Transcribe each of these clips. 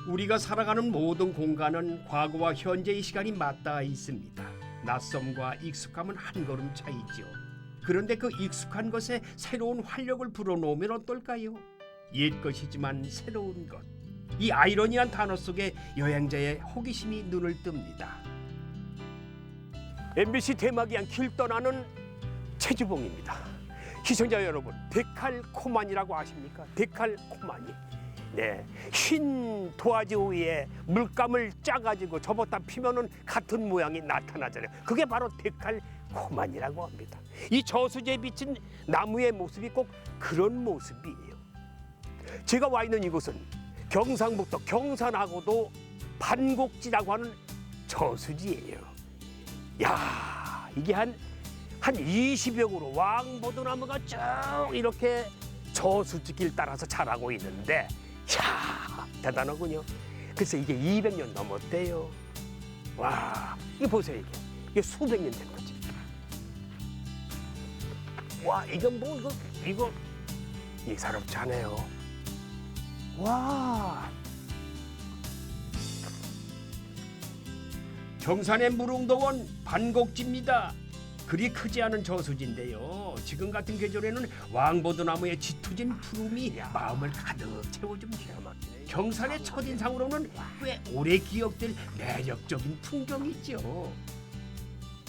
우리가 살아가는 모든 공간은 과거와 현재의 시간이 맞닿아 있습니다. 낯섦과 익숙함은 한 걸음 차이죠. 그런데 그 익숙한 것에 새로운 활력을 불어넣으면 어떨까요? 옛 것이지만 새로운 것. 이 아이러니한 단어 속에 여행자의 호기심이 눈을 뜹니다. MBC 대마기한 길 떠나는 최주봉입니다. 시청자 여러분, 데칼코마니라고 아십니까? 데칼코마니. 네, 흰 도화지 위에 물감을 짜가지고 접었다 피면은 같은 모양이 나타나잖아요. 그게 바로 데칼코마니라고 합니다. 이 저수지에 비친 나무의 모습이 꼭 그런 모습이에요. 제가 와 있는 이곳은 경상북도 경산하고도 반곡지라고 하는 저수지예요. 야, 이게 한 20여 그루 왕보도나무가 쭉 이렇게 저수지길 따라서 자라고 있는데, 야, 대단하군요. 글쎄 이게 200년 넘었대요. 와, 이거 보세요. 이게 수백 년 된 거지. 와, 이건 뭐 이거 예사롭지 않아요. 와, 경산의 무릉도원 반곡지입니다. 그리 크지 않은 저수지인데요. 지금 같은 계절에는 왕보도나무의 짙어진 푸름이 마음을 가득 채워줍니다. 경산의 첫인상으로는 꽤 오래 기억될 매력적인 풍경이죠.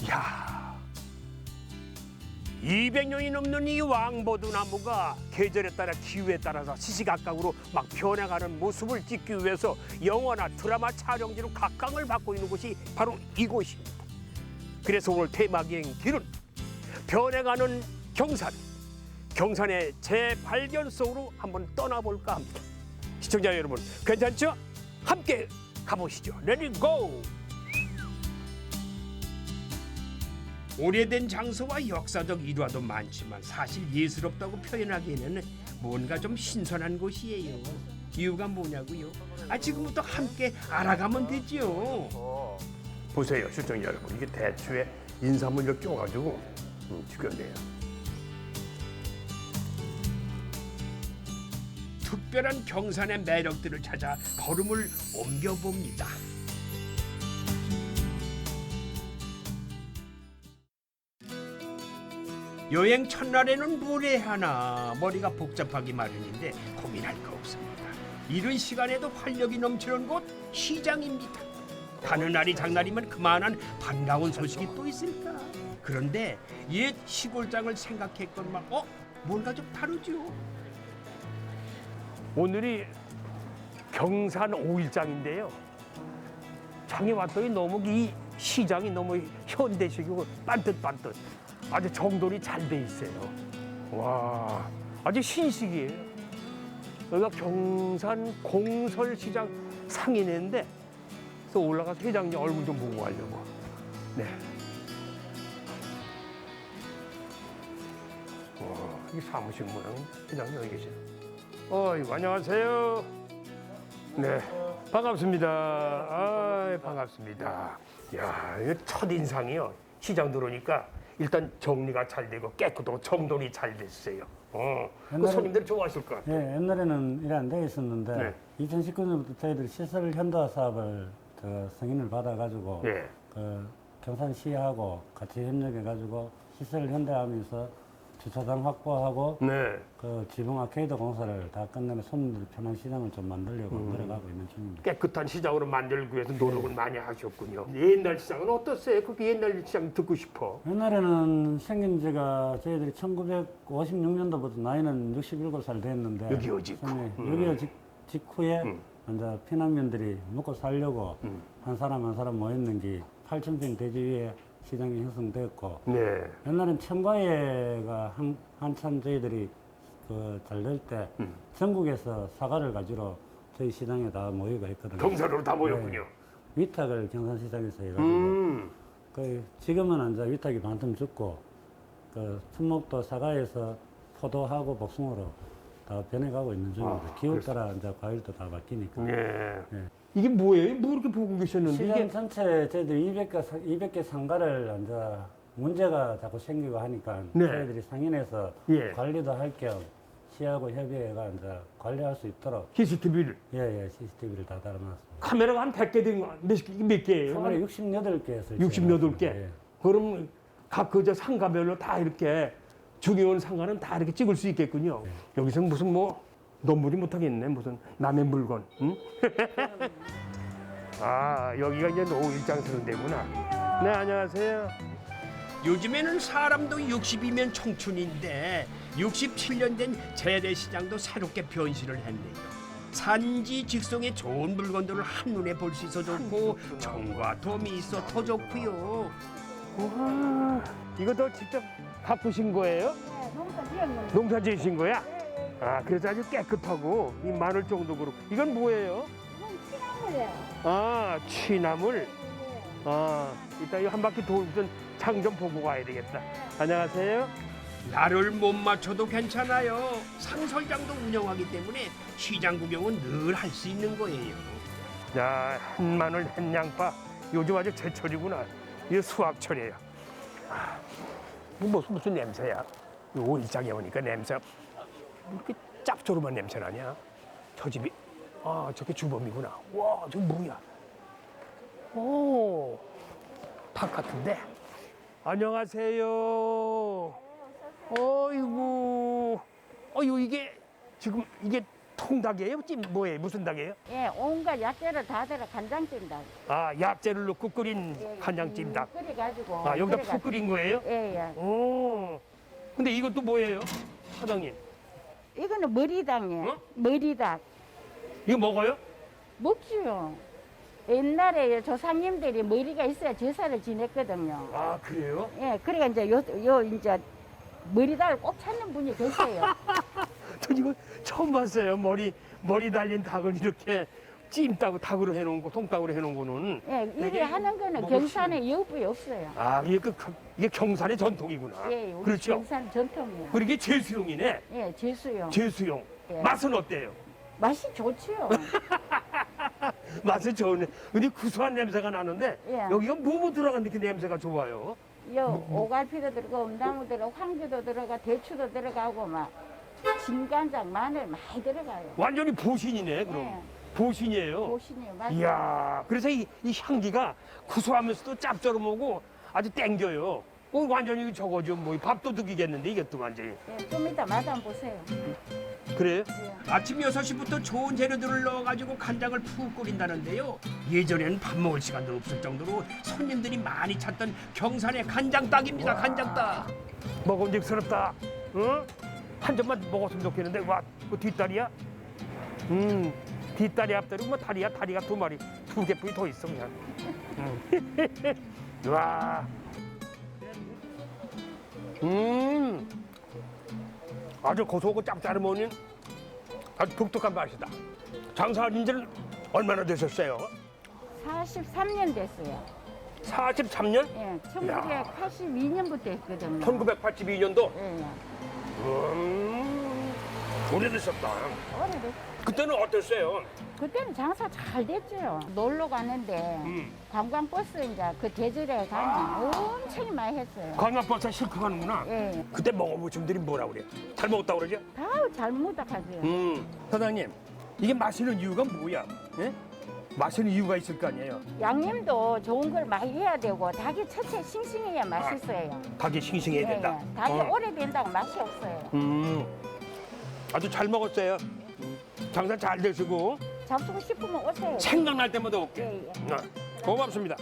이야, 200년이 넘는 이 왕보도나무가 계절에 따라 기후에 따라서 시시각각으로 막 변해가는 모습을 찍기 위해서 영화나 드라마 촬영지로 각광을 받고 있는 곳이 바로 이곳입니다. 그래서 오늘 테마기행 길은 변해가는 경산의 재발견 속으로 한번 떠나볼까 합니다. 시청자 여러분, 괜찮죠? 함께 가보시죠. Let it go! 오래된 장소와 역사적 일화도 많지만 사실 예스럽다고 표현하기에는 뭔가 좀 신선한 곳이에요. 이유가 뭐냐고요? 지금부터 함께 알아가면 되죠. 보세요, 시청자 여러분. 이게 대추에 인삼을 이렇게 껴가지고 죽였네요. 특별한 경산의 매력들을 찾아 걸음을 옮겨봅니다. 여행 첫날에는 뭘 해야 하나 머리가 복잡하기 마련인데 고민할 거 없습니다. 이른 시간에도 활력이 넘치는 곳 시장입니다. 가는 날이 장날이면 그만한 반가운 소식이 또 있을까? 그런데 옛 시골장을 생각했건만 뭔가 좀 다르죠. 오늘이 경산 5일장인데요. 장에 왔더니 너무 이 시장이 너무 현대식이고 반듯반듯 아주 정돈이 잘 돼 있어요. 와, 아주 신식이에요. 여기가 경산 공설시장 상인회인데 또 올라가서 회장님 얼굴 좀 보고 가려고. 네. 이 사무실 모양 회장님 여기 계세요. 안녕하세요. 네, 반갑습니다. 반갑습니다. 야, 이거 첫 인상이요. 시장 들어오니까 일단 정리가 잘 되고 깨끗하고 정돈이 잘 됐어요. 그 손님들 좋아하실 것 같아요. 예, 옛날에는 이래 안 돼 있었는데 네. 2019년부터 저희들이 시설 현대화 사업을 승인을 받아가지고 네. 경산시하고 같이 협력해가지고 시설 현대화하면서 주차장 확보하고 네. 지붕 아케이드 공사를 다 끝내면 손님들이 편한 시장을 좀 만들려고 노력하고 있는 중입니다. 깨끗한 시장으로 만들기 위해서 노력을 많이 하셨군요. 옛날 시장은 어떻어요? 그렇게 옛날 시장 듣고 싶어. 옛날에는 생긴 지가 저희들이 1956년도부터 나이는 67살 됐는데 6.25 직후. 6.25 직후에 이제 피난민들이 먹고 살려고 한 사람 한 사람 모였는 게 8,000평 대지 위에 시장이 형성되었고, 네. 옛날엔 청과회가 한참 저희들이 잘 될 때 전국에서 사과를 가지러 저희 시장에 다 모이고 했거든요. 경사로 다 모였군요. 네. 위탁을 경산시장에서 해가지고 지금은 이제 위탁이 반틈 죽고 충목도 사과에서 포도하고 복숭아로 다 변해가고 있는 중입니다. 기후 따라 이제 과일도 다 바뀌니까. 네. 네. 이게 뭐예요? 뭐 이렇게 보고 계셨는데 시장 이게 전체 저희들 200개 상가를 이제 문제가 자꾸 생기고 하니까 네. 저희들이 상인해서 예. 관리도 할 겸 시하고 협의회가 이제 관리할 수 있도록 CCTV를. 예예 CCTV를 다 달아놨습니다. 카메라가 한 100개 된 몇 개예요? 카메라 68개 설치. 68개. 예. 그럼 각 그 저 상가별로 다 이렇게 중요한 상가는 다 이렇게 찍을 수 있겠군요. 여기서 무슨 뭐 넘물이 못하겠네. 무슨 남의 물건. 응? 아 여기가 이제 노일장 쓰는 데구나. 네 안녕하세요. 요즘에는 사람도 60이면 청춘인데 67년 된 재래시장도 새롭게 변신을 했네요. 산지 직송에 좋은 물건들을 한눈에 볼 수 있어 좋고 정과 돔이 있어 더 좋고요. 와 이것도 직접 바꾸신 거예요? 네, 농사 지은 농사 지으신 거야? 아 그래서 아주 깨끗하고 이 마늘 정도 그렇고 이건 뭐예요? 이건 치나물이에요. 아 취나물. 아 이따 이 한 바퀴 돌던 장 좀 보고 가야 되겠다. 안녕하세요. 나를 못 맞춰도 괜찮아요. 상설장도 운영하기 때문에 시장 구경은 늘 할 수 있는 거예요. 야 한마늘 한양파 요즘 아주 제철이구나. 이게 수확철이에요. 아, 이거 무슨 냄새야? 이 오일장에 오니까 냄새 이렇게 짭조름한 냄새 나냐? 저 집이 아 저게 주범이구나. 와 저거 뭐야? 오, 닭 같은데. 안녕하세요. 어이구, 어이구 이게 지금 이게 통닭이에요? 찜 뭐예요? 무슨 닭이에요? 예, 온갖 약재를 다 들어 간장찜닭. 아 약재를 넣고 끓인 예, 간장찜닭. 끓여가지고. 아 여기다 푹 끓인 거예요? 예, 예. 오. 근데 이것도 뭐예요, 사장님? 이거는 머리닭이에요. 어? 머리닭. 이거 먹어요? 먹지요. 옛날에 조상님들이 머리가 있어야 제사를 지냈거든요. 아 그래요? 예, 그러니까 이제 요 이제 머리닭을 꼭 찾는 분이 계세요. 저 이거 처음 봤어요. 머리 달린 닭을 이렇게 찜닭 닭으로 해놓은 거, 통닭으로 해놓은 거는. 예, 이게 되게 하는 거는 먹을 경산에 여부에 없어요. 아 이게 경산의 전통이구나. 예, 우리 그렇죠. 경산 전통이에요. 그리고 이게 제수용이네. 예, 제수요. 제수용. 예. 맛은 어때요? 맛이 좋지요. 맛은 좋네. 근데 구수한 냄새가 나는데 예. 여기가 뭐뭐 들어갔는데 그 냄새가 좋아요? 요 오갈피도 들어가고 엄나무 들어가고 황주도 들어가 대추도 들어가고 막 진간장 마늘 많이 들어가요. 완전히 보신이네 그럼. 예. 보신이에요. 보시네요. 맞아요. 이야, 그래서 이 향기가 구수하면서도 짭조름하고 아주 땡겨요. 완전히 저거죠. 뭐 밥도둑이겠는데 이것도 완전히. 예, 좀 이따 맛 한번 보세요. 그래요? 예. 아침 6시부터 좋은 재료들을 넣어가지고 간장을 푹 끓인다는데요. 예전에는 밥 먹을 시간도 없을 정도로 손님들이 많이 찾던 경산의 간장닭입니다. 간장닭. 먹음직스럽다. 응? 한 점만 먹었으면 좋겠는데 와, 그 뒷다리야? 뒷다리 앞다리 뭐 다리야? 다리가 두 마리, 두 개뿐이 더 있어 그냥. 와. 아주 고소하고 짭짤하면 아주 독특한 맛이다. 장사한 지는 얼마나 되셨어요? 43년 됐어요. 43년? 예, 1982년부터 했거든요. 1982년도? 예, 예. 오래되셨다. 오래됐어요. 그때는 어땠어요? 그때는 장사 잘 됐죠. 놀러 가는데 관광버스 이제 그 계절에 가면 엄청 많이 했어요. 관광버스 실컷 가는구나. 예, 그때 먹어보신 분들이 뭐라 그래? 잘 먹었다고 그러죠? 다 잘 무닥하죠. 사장님, 이게 마시는 이유가 뭐야? 예? 마시는 이유가 있을 거 아니에요? 양념도 좋은 걸 많이 해야 되고 닭이 첫째 싱싱해야 맛있어요. 닭이 싱싱해야 된다. 예, 닭이 오래된다고 맛이 없어요. 아주 잘 먹었어요. 장사 잘 되시고 잡수고 싶으면 오세요. 생각날 때마다 올게. 예, 예. 고맙습니다.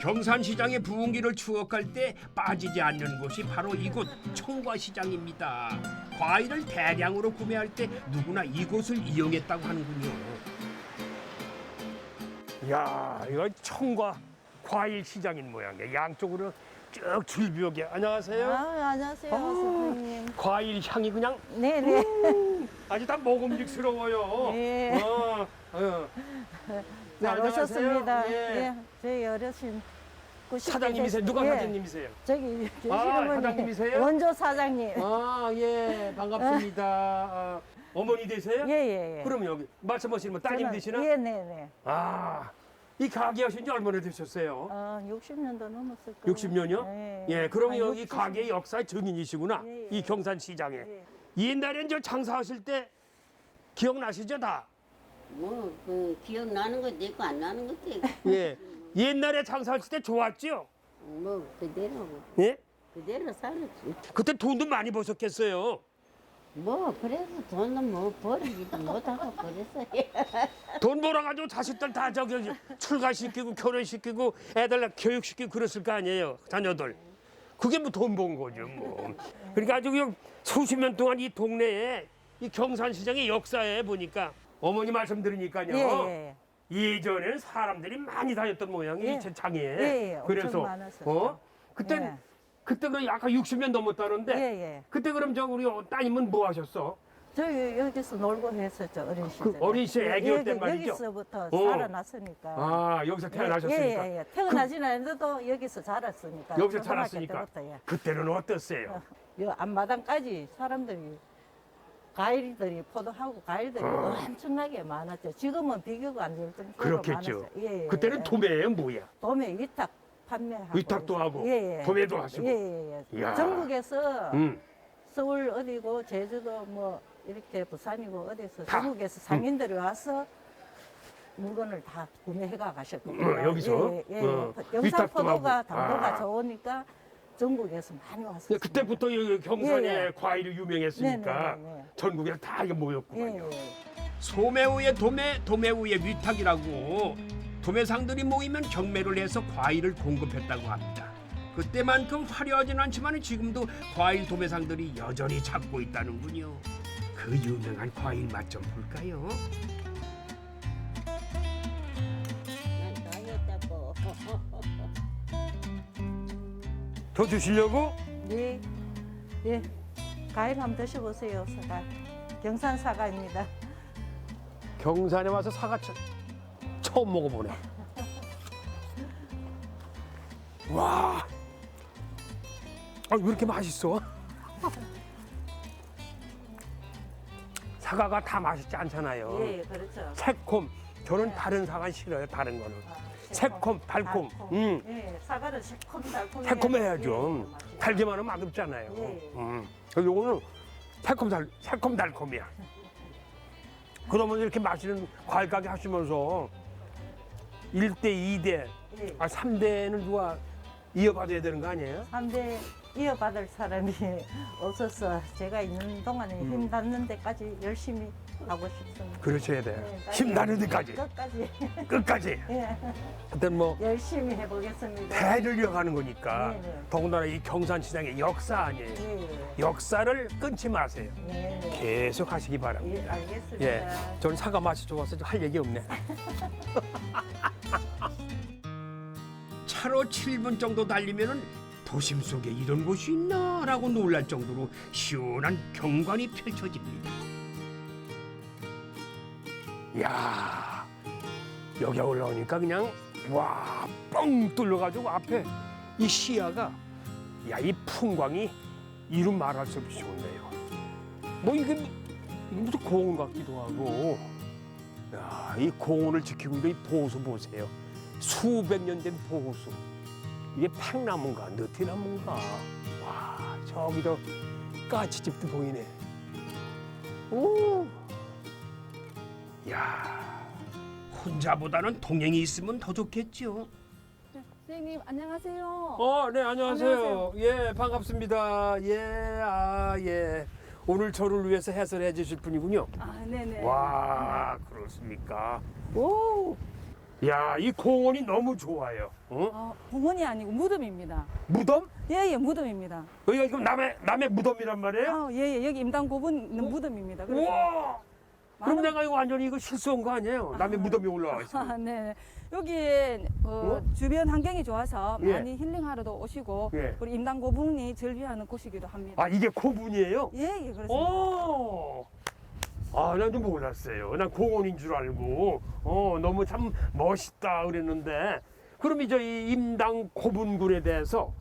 경산시장의 부흥기를 추억할 때 빠지지 않는 곳이 바로 이곳 청과시장입니다. 과일을 대량으로 구매할 때 누구나 이곳을 이용했다고 하는군요. 이야, 이거 청과 과일 시장인 모양이야. 양쪽으로 쭉 줄비옥에. 안녕하세요. 안녕하세요, 선생님. 과일 향이 그냥 네네. 아주 다 먹음직스러워요. 예. 네, 잘 안녕하세요. 오셨습니다. 예. 예. 저희 어르신 90대 사장님이세요? 누가 예. 사장님이세요? 저기 사장님이세요? 원조 사장님. 아, 예, 반갑습니다. 어머니 되세요? 예예예. 그럼 여기 말씀하시는 분 따님 되시나? 예, 네네. 아, 이 가게 하신 지 얼마나 되셨어요? 60년도 넘었을 거예요. 60년이요? 네. 예, 그럼 한 여기 60. 가게의 역사의 증인이시구나. 예, 예. 이 경산시장에. 예. 옛날엔 저 장사하실 때 기억나시죠 다? 뭐 그 기억나는 것도 있고 안 나는 것도 있고 예. 옛날에 장사하실 때 좋았죠? 뭐 그대로 예? 그대로 살았지. 그때 돈도 많이 버셨겠어요. 뭐 그래서 돈은 뭐 버리지도 못하고 그랬어요. 돈 벌어가지고 자식들 다 저기 출가시키고 결혼시키고 애들 교육시키고 그랬을 거 아니에요, 자녀들. 그게 뭐 돈 번 거죠, 뭐. 그러니까 아주 그냥 수십 년 동안 이 동네에 이 경산시장의 역사에 보니까 어머니 말씀 들으니까요. 예, 예전에는 사람들이 많이 다녔던 모양이 예. 이 장에. 예, 엄청 그래서 많았어요. 그때 예. 그때 그 아까 60년 넘었다는데 예, 예. 그때 그럼 저 우리 따님은 뭐 하셨어? 저 여기서 놀고 했었죠, 어린 시절에. 그 어린 시절 애기였 때 말이죠? 여기서부터 어. 살아났으니까. 아 여기서 태어나셨으니까. 예. 태어나지는 않아도 여기서 자랐으니까. 여기서 초등학교 자랐으니까. 때부터, 예. 그때는 어땠어요? 요 앞마당까지 사람들이 과일들이 포도하고 과일들이 엄청나게 많았죠. 지금은 비교가 안 될 정도로 그렇겠죠. 많았어요. 예, 예. 그때는 도매예요, 뭐야? 도매 위탁 판매하고 위탁도 하고 예, 예. 도매도 하시고. 예. 이야. 전국에서 음. 서울 어디고 제주도 뭐 이렇게 부산이고 어디서 다. 전국에서 상인들이 와서 물건을 다 구매해가 가셨거든요. 여기서? 예, 예. 위탁도 영산포도가 하고. 당도가 아. 좋으니까 전국에서 많이 왔어요. 그때부터 이 경산에 예, 예. 과일이 유명했으니까 네네네. 전국에 다 이게 예, 모였구만요. 예. 소매우의 도매, 도매우의 위탁이라고 도매상들이 모이면 경매를 해서 과일을 공급했다고 합니다. 그때만큼 화려하진 않지만 지금도 과일 도매상들이 여전히 찾고 있다는군요. 그 유명한 과일 맛 좀 볼까요? 난 다녔다고. 더 주시려고? 네, 예. 과일 한번 드셔보세요, 사과. 경산 사과입니다. 경산에 와서 사과 처음 먹어보네. 와, 왜 이렇게 맛있어? 사과가 다 맛있지 않잖아요. 예, 그렇죠. 새콤. 저는 다른 사과 싫어요. 다른 거는. 새콤, 달콤. 예, 사과는 새콤달콤. 새콤해야죠. 달기만 하면 맛없잖아요. 예. 그래서 요거는 새콤달콤이야. 그러면 이렇게 맛있는 과일 가게 하시면서 1대, 2대, 예. 3대는 누가 이어받아야 되는 거 아니에요? 3대 이어받을 사람이 없어서 제가 있는 동안에 힘 닿는 데까지 열심히 하고 싶습니다. 그러셔야 돼요. 네, 힘나는 데까지. 끝까지 끝까지. 예, 그땐 뭐 열심히 해보겠습니다. 대를 이어가는 거니까 네, 네. 더군다나 이 경산시장의 역사 아니에요. 예, 역사를 끊지 마세요. 예, 예. 계속 하시기 바랍니다. 예, 알겠습니다. 예, 전 사과 맛이 좋아서 할 얘기 없네. 차로 7분 정도 달리면은 도심 속에 이런 곳이 있나라고 놀랄 정도로 시원한 경관이 펼쳐집니다. 이야, 여기 올라오니까 그냥 와, 뻥 뚫려가지고 앞에 이 시야가, 야, 이 풍광이 이루 말할 수 없이 좋네요. 뭐 이게 무슨 공원 같기도 하고, 야, 이 공원을 지키고 있는 이 보수 보세요. 수백 년 된 보수. 이게 팽나무인가 느티나무인가. 와, 저기도 까치집도 보이네. 오, 야. 혼자보다는 동행이 있으면 더 좋겠죠. 선생님 안녕하세요. 네, 안녕하세요. 안녕하세요. 예, 반갑습니다. 예, 예. 오늘 저를 위해서 해설해 주실 분이군요. 아, 네네. 와, 그렇습니까? 오, 야, 이 공원이 너무 좋아요. 공원이 아니고 무덤입니다. 무덤? 예, 무덤입니다. 여기가 지금 남의 무덤이란 말이에요? 예, 여기 임당 고분 있는 무덤입니다. 그래서 우와! 그럼 많은- 내가 이거 완전히 이거 실수한 거 아니에요? 남의 무덤이 올라와 있어. 네. 여기 주변 환경이 좋아서 예. 많이 힐링하러도 오시고 예. 우리 임당 고분이 즐비하는 곳이기도 합니다. 아, 이게 고분이에요? 예, 그렇습니다. 오! 나도 몰랐어요. 난 공원인 줄 알고, 너무 참 멋있다 그랬는데, 그럼 이제 이 임당 고분군에 대해서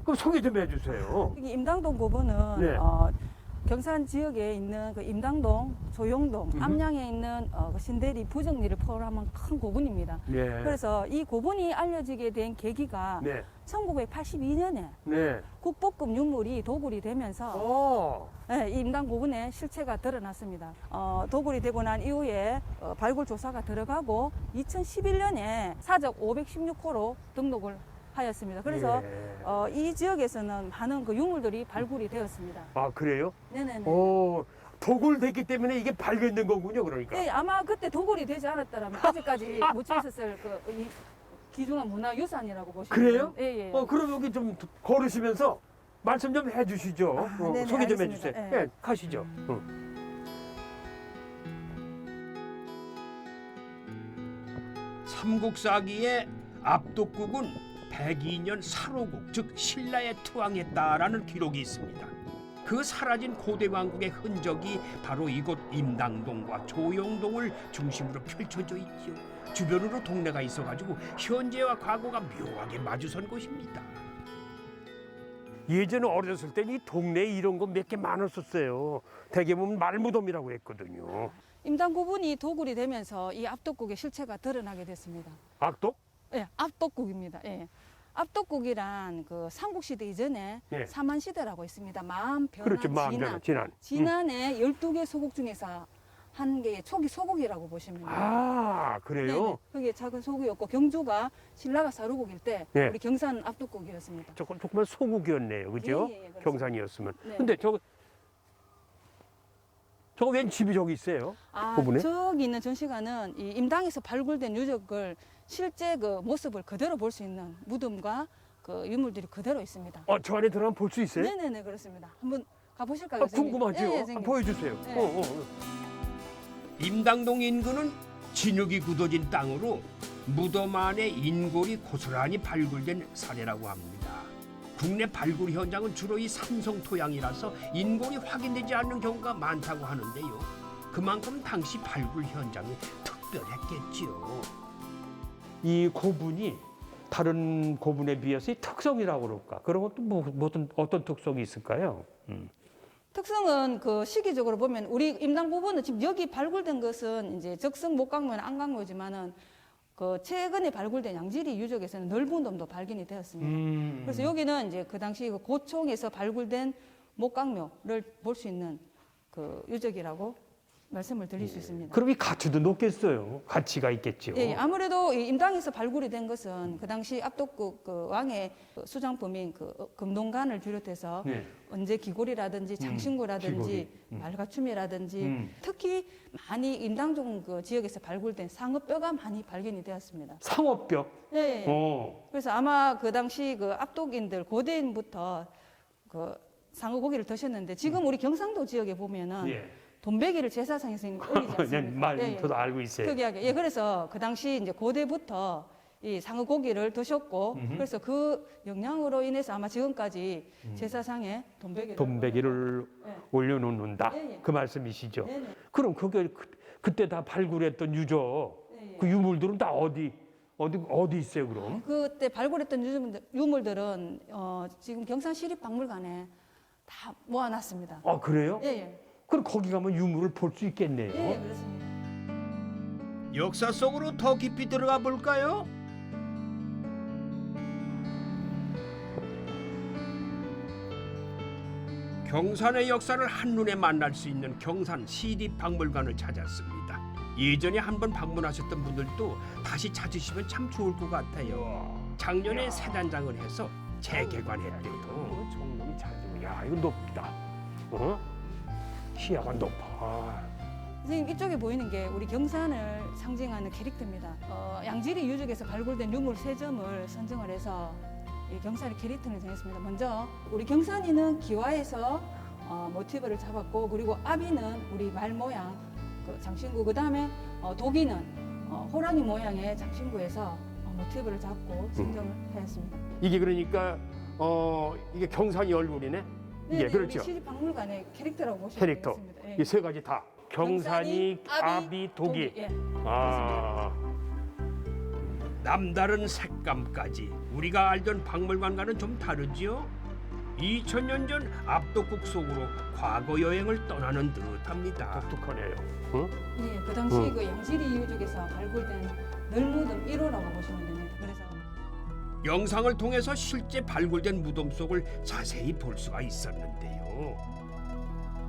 그 소개 좀 해주세요. 여기 임당동 고분은 네. 경산 지역에 있는 그 임당동, 조용동, 암양에 있는 그 신대리, 부정리를 포함한 큰 고분입니다. 네. 그래서 이 고분이 알려지게 된 계기가 네. 1982년에 네. 국보급 유물이 도굴이 되면서 이 임당 고분의 실체가 드러났습니다. 도굴이 되고 난 이후에 발굴 조사가 들어가고 2011년에 사적 516호로 등록을 하였습니다. 그래서 예. 이 지역에서는 많은 그 유물들이 발굴이 되었습니다. 아, 그래요? 네네네. 도굴됐기 때문에 이게 발견된 거군요, 그러니까. 네, 아마 그때 도굴이 되지 않았더라면 아직까지 묻혀 있었을 이 귀중한 문화유산이라고 보시면 그래요? 예, 예. 그럼 여기 좀 걸으시면서 말씀 좀 해주시죠. 네네, 소개 좀 알겠습니다. 해주세요. 예. 네, 가시죠. 삼국사기의 압독국은 102년 살호국, 즉 신라에 투항했다라는 기록이 있습니다. 그 사라진 고대 왕국의 흔적이 바로 이곳 임당동과 조용동을 중심으로 펼쳐져 있죠. 주변으로 동네가 있어가지고 현재와 과거가 묘하게 마주선 곳입니다. 예전에 어렸을 때 이 동네에 이런 거 몇 개 많았었어요. 대개 보면 말무덤이라고 했거든요. 임당 고분이 도굴이 되면서 이 압독국의 실체가 드러나게 됐습니다. 악독? 예, 압독국입니다. 예. 압독국이란 그 삼국시대 이전에 예. 사만시대라고 있습니다. 마음, 변화, 그렇죠. 마음 진안. 진안의 12개 소국 중에서 한 개의 초기 소국이라고 보시면 돼요. 아, 네네. 그래요? 그게 작은 소국이었고 경주가 신라가 사루국일 때 예. 우리 경산 압독국이었습니다. 정말 소국이었네요. 그죠? 예, 예, 그렇습니다. 경산이었으면. 네. 근데 저거 웬 집이 저기 있어요? 고분에? 저기 있는 전시관은 이 임당에서 발굴된 유적을 실제 그 모습을 그대로 볼 수 있는 무덤과 그 유물들이 그대로 있습니다. 저 안에 들어가면 볼 수 있어요? 네네네 그렇습니다. 한번 가보실까요? 선생님? 궁금하죠? 예, 예, 한번 선생님. 보여주세요. 네. 임당동 인근은 진흙이 굳어진 땅으로 무덤 안에 인골이 고스란히 발굴된 사례라고 합니다. 국내 발굴 현장은 주로 이 산성 토양이라서 인골이 확인되지 않는 경우가 많다고 하는데요. 그만큼 당시 발굴 현장이 특별했겠지요. 이 고분이 다른 고분에 비해서 이 특성이라고 그럴까? 그런 것도 어떤 특성이 있을까요? 특성은 그 시기적으로 보면 우리 임당 부분은 지금 여기 발굴된 것은 이제 적성 목강묘나 안강묘지만은 그 최근에 발굴된 양지리 유적에서는 넓은 돔도 발견이 되었습니다. 그래서 여기는 이제 그 당시 그 고총에서 발굴된 목강묘를 볼 수 있는 그 유적이라고 말씀을 드릴 수 있습니다. 그럼 이 가치도 높겠어요. 가치가 있겠죠. 예, 아무래도 이 임당에서 발굴이 된 것은 그 당시 압독국 그 왕의 그 수장품인 그 금동관을 비롯해서 네. 언제 기골이라든지 장신구라든지 말가춤이라든지 특히 많이 임당종 그 지역에서 발굴된 상어뼈가 많이 발견이 되었습니다. 상어뼈. 예, 예. 그래서 아마 그 당시 그 압독인들 고대인부터 그 상어 고기를 드셨는데 지금 우리 경상도 지역에 보면은 예. 돈베기를 제사상에서 올리지 않습니까? 예, 예. 저도 알고 있어요. 특이하게. 예, 그래서 그 당시 이제 고대부터 이 상어 고기를 드셨고, 그래서 그 영향으로 인해서 아마 지금까지 제사상에 돈베기를 예. 올려놓는다. 예, 예. 그 말씀이시죠. 네네. 그럼 그게 그때 다 발굴했던 유적, 예, 예. 그 유물들은 다 어디 있어요, 그럼? 그때 발굴했던 유물들은 지금 경산시립박물관에 다 모아놨습니다. 아, 그래요? 예, 예. 그럼 거기 가면 유물을 볼 수 있겠네요. 예, 예, 그렇습니다. 역사 속으로 더 깊이 들어가 볼까요? 경산의 역사를 한눈에 만날 수 있는 경산 시립박물관을 찾았습니다. 예전에 한번 방문하셨던 분들도 다시 찾으시면 참 좋을 것 같아요. 작년에 새 단장을 해서 재개관했대요. 정말 잘하고, 야, 이거 높다. 시야가 높아. 선생님 이쪽에 보이는 게 우리 경산을 상징하는 캐릭터입니다. 양지리 유적에서 발굴된 유물 3점을 선정을 해서 이 경산의 캐릭터를 정했습니다. 먼저 우리 경산이는 기와에서 모티브를 잡았고, 그리고 아비는 우리 말 모양 그 장신구, 그 다음에 도기는 호랑이 모양의 장신구에서 모티브를 잡고 선정을 하였습니다. 이게 그러니까 이게 경산이 얼굴이네. 이게 그렇죠. 우리 시립박물관의 캐릭터라고 보시면 캐릭터. 되겠습니다. 예. 이 세 가지 다. 경산이, 아비, 도기. 예. 아. 남다른 색감까지 우리가 알던 박물관과는 좀 다르지요? 2000년 전 압독국 속으로 과거 여행을 떠나는 듯합니다. 독특하네요. 응? 예, 그 당시 그 양지리 유적에서 발굴된 널무덤 1호라고 보시면 됩니다. 그래서 영상을 통해서 실제 발굴된 무덤 속을 자세히 볼 수가 있었는데요.